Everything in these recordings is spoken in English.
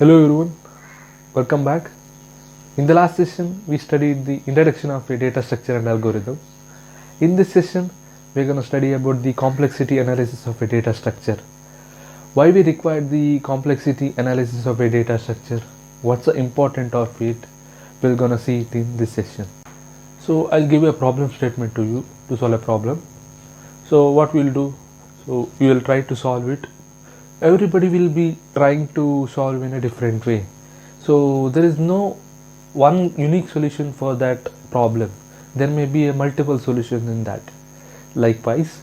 Hello everyone, welcome back. In the last session, we studied the introduction of a data structure and algorithm. In this session, we're going to study about the complexity analysis of a data structure. Why we require the complexity analysis of a data structure, what's the importance of it, we're going to see it in this session. So I'll give a problem statement to you to solve a problem. So what we'll do, so we will try to solve it. Everybody will be trying to solve in a different way. So there is no one unique solution for that problem. There may be a multiple solutions in that. Likewise,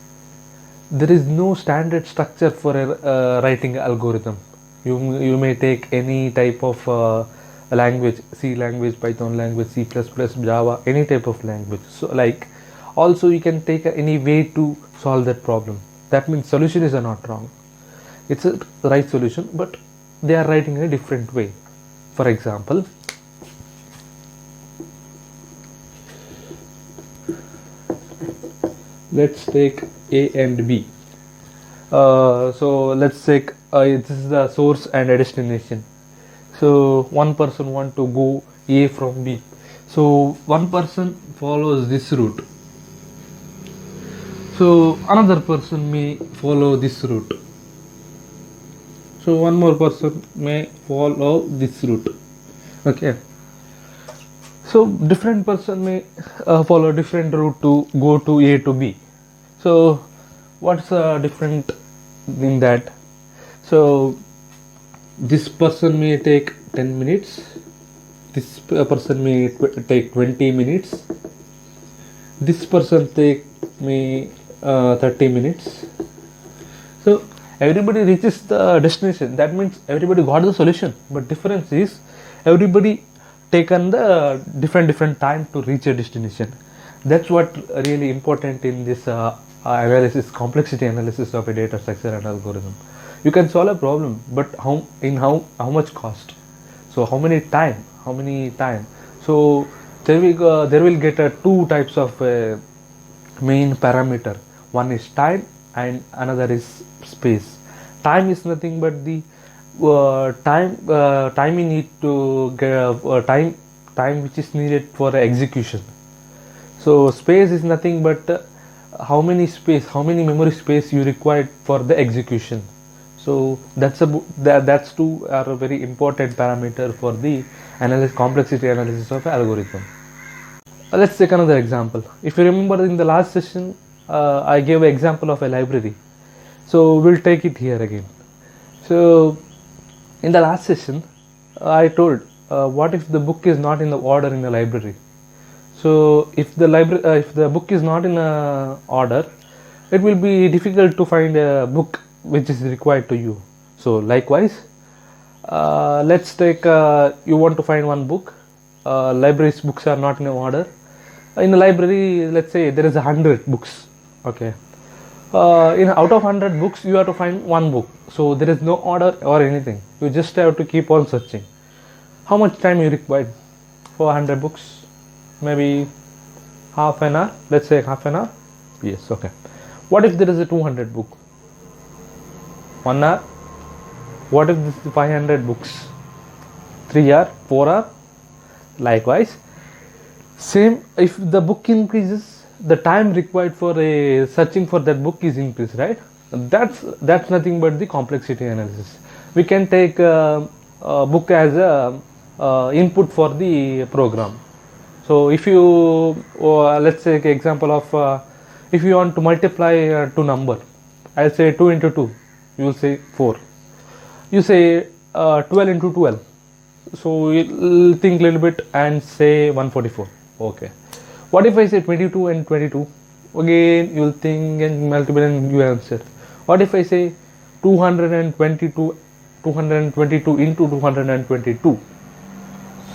there is no standard structure for a writing algorithm. You may take any type of language, C language, Python language, C++, Java, any type of language. So like also you can take any way to solve that problem. That means solution is not wrong. It's a right solution, but they are writing in a different way. For example, let's take A and B. So let's take this is the source and a destination. So one person want to go A from B. So one person follows this route. So another person may follow this route. So one more person may follow this route. Okay. So different person may follow different route to go to A to B. So what's different in that? So this person may take 10 minutes. This person may take 20 minutes. This person may 30 minutes. So everybody reaches the destination. That means everybody got the solution. But difference is everybody taken the different time to reach a destination. That's what really important in this analysis, complexity analysis of a data structure and algorithm. You can solve a problem, but how much cost? So how many time? So there will get two types of main parameter. One is time and another is space. Time is nothing but the time you need to get time which is needed for execution. So space is nothing but how many memory space you require for the execution. So that's two are a very important parameter for the complexity analysis of algorithm. Let's take another example. If you remember in the last session, I gave an example of a library. So we'll take it here again. So in the last session, I told what if the book is not in the order in the library. So if the book is not in order, it will be difficult to find a book which is required to you. So likewise, let's take you want to find one book. Library's books are not in order. In a library, let's say there is 100 books. Okay. Out of 100 books, you have to find one book. So there is no order or anything. You just have to keep on searching. How much time you require for 100 books? Maybe half an hour. Let's say half an hour. Yes. Okay. What if there is a 200 book? 1 hour. What if this is 500 books? 3 hour, 4 hour. Likewise, same. If the book increases, the time required for searching for that book is increased, right? That's nothing but the complexity analysis. We can take a book as a input for the program. So if you let's take an example of if you want to multiply two number, I'll say 2 into 2. You will say 4. You say 12 into 12. So you'll think a little bit and say 144. Okay. What if I say 22 and 22? Again, you'll think and multiply and you answer. What if I say 222 into 222?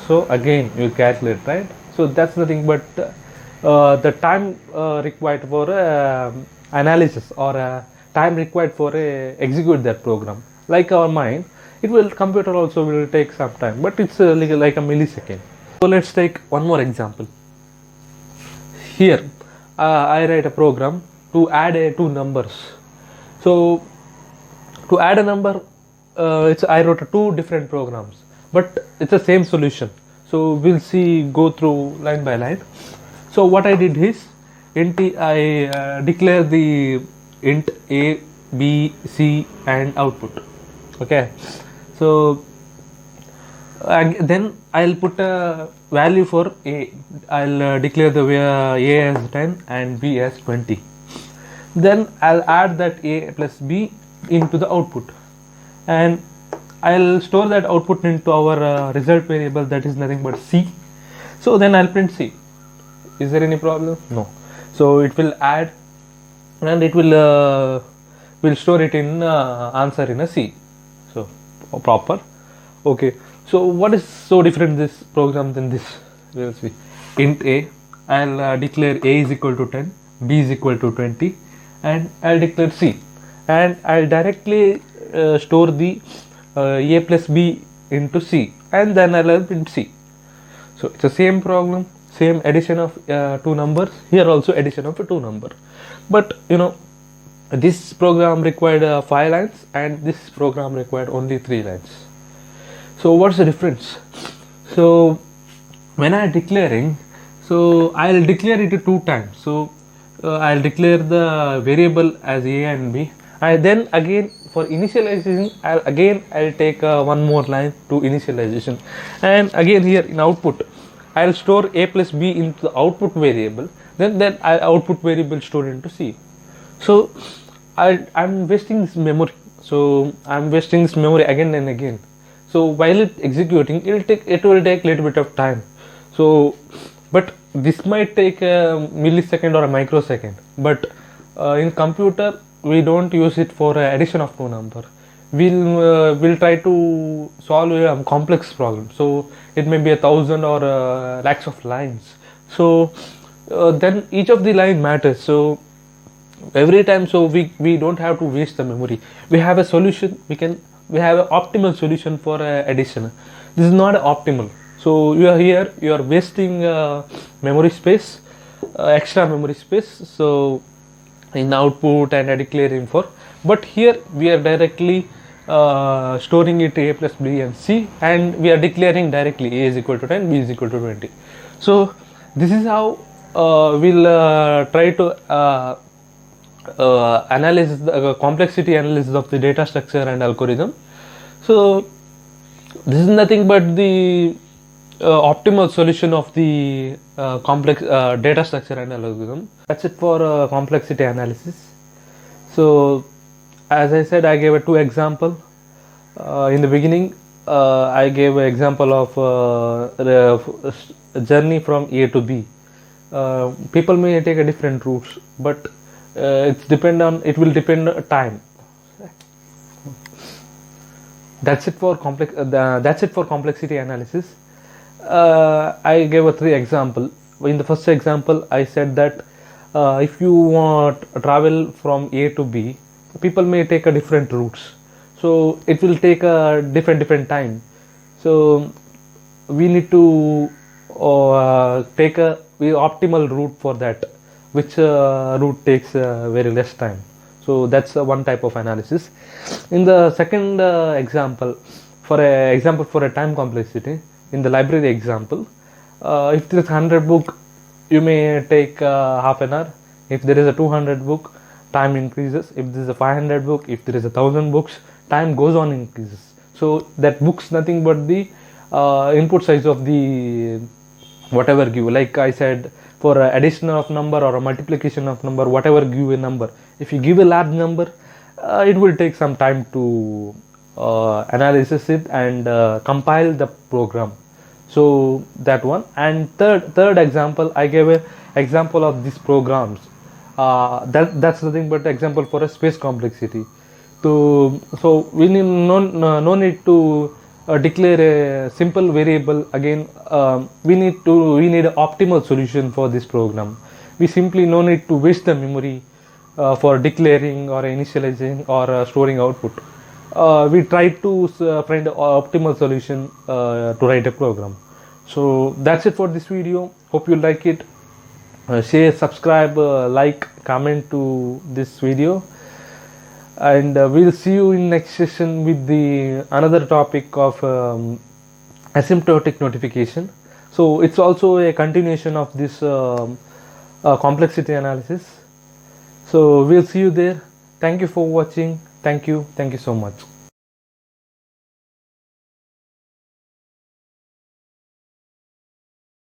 So again, you calculate, right? So that's nothing but the time required for analysis or time required for execute that program. Like our mind, computer also will take some time, but it's like a millisecond. So let's take one more example. Here, I write a program to add two numbers. So to add a number, I wrote two different programs, but it's the same solution. So we'll see, go through line by line. So what I did is, I declare the int a, b, c and output. Okay, so then I'll put a value for a. I'll declare the a as 10 and b as 20. Then I'll add that a plus b into the output, and I'll store that output into our result variable, that is nothing but c. So then I'll print c. Is there any problem? No. So it will add, and it will store it in answer in a c. So proper. Okay. So what is so different this program than this? We'll see. Int a, I'll declare a is equal to 10, b is equal to 20, and I'll declare c, and I'll directly store the a plus b into c, and then I'll print c. So it's the same problem, same addition of two numbers. Here also addition of two number, but this program required 5 lines, and this program required only 3 lines. So what's the difference? So when I'm declaring, so I'll declare it 2 times. So I'll declare the variable as a and b. I then again for initialization, I'll take one more line to initialization, and again here in output, I'll store a plus b into the output variable. Then output variable stored into c. So I'm wasting this memory. So I'm wasting this memory again and again. So while it executing, it will take little bit of time. So, but this might take a millisecond or a microsecond. But in computer, we don't use it for addition of two number. We'll try to solve a complex problem. So it may be 1,000 or lakhs of lines. So then each of the line matters. So every time, so we don't have to waste the memory. We have a solution. We have an optimal solution for addition. This is not optimal. So you are wasting memory space, extra memory space. So in output and declaring for, but here we are directly storing it a plus b and c, and we are declaring directly a is equal to 10, b is equal to 20. So this is how we'll try to analyze the complexity analysis of the data structure and algorithm. So this is nothing but the optimal solution of the complex data structure and algorithm. That's it for complexity analysis. So as I said, I gave 2 example. In the beginning, I gave an example of the journey from A to B. People may take a different routes, but it will depend on time. That's it for complexity analysis. I gave 3 example. In the first example, I said that if you want to travel from A to B, people may take a different routes. So it will take a different time. So we need to take a optimal route for that, which route takes very less time. So that's one type of analysis. In the second example for a time complexity, in the library example, if there is 100 book, you may take half an hour. If there is a 200 book, time increases. If there is a 500 book, if there is 1,000 books, time goes on increases. So that book's nothing but the input size of the whatever give. Like I said, for addition of number or a multiplication of number, whatever give a number, if you give a large number, it will take some time to analyze it and compile the program. So that one. And third example, I gave a example of these programs. That's nothing but example for a space complexity. So we need no need to declare a simple variable again. We need an optimal solution for this program. We simply no need to waste the memory for declaring or initializing or storing output. We try to find an optimal solution to write a program. So that's it for this video. Hope you like it. Share, subscribe, like, comment to this video. and we'll see you in next session with the another topic of asymptotic notification. So it's also a continuation of this complexity analysis. So we'll see you there. Thank you for watching. Thank you so much.